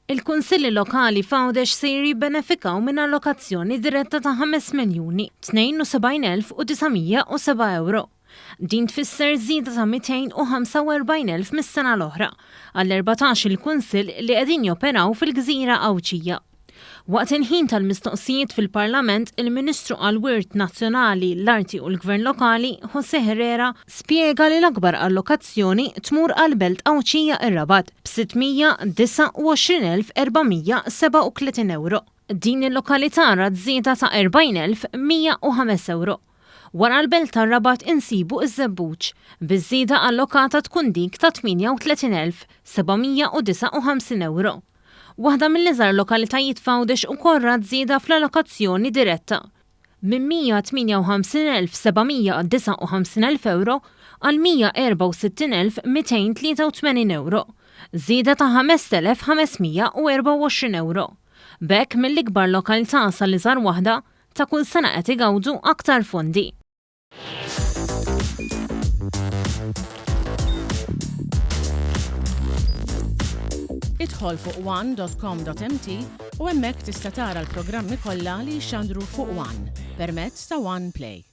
Il-Kunsilli Lokali f'Għawdex se jibbenefikaw minn allokazzjoni diretta ta' 5,072,907 euro. Din tfisser żieda ta' 245,000 mis-sena l-oħra għall-14 il-kunsill li qegħdin joperaw fil-Gżira Awċija. Waqt il-ħin tal-mistoqsijiet fil-Parlament, il-Ministru għall-Wirt Nazzjonali, l-Arti u l-Gvern Lokali, José Herrera, spjega li l-akbar allokazzjoni tmur għall-Belt Awċija ir-Rabat b'629,437 euro. Din il-lokalità rat żieda ta' 40,105 euro. Wara l-Belt tar-Rabat insibu iż-Żebbuġ, biż-żieda allokata tkun dik ta' 38,759 euro. Waħda mill-iżgħar lokalitajiet f'Għawdex ukoll rat żieda fl-allokazzjoni diretta minn 158,759 euro għal 164,283 euro, żieda ta' 5,524 euro. B'hekk mill-ikbar lokalità sal-iżgħar waħda ta' kull sena qed igawdu aktar fondi. Idħol fuq one.com.mt u hemmhekk tista' tara l-programmi kollha li jxandru fuq One permezz ta' One Play.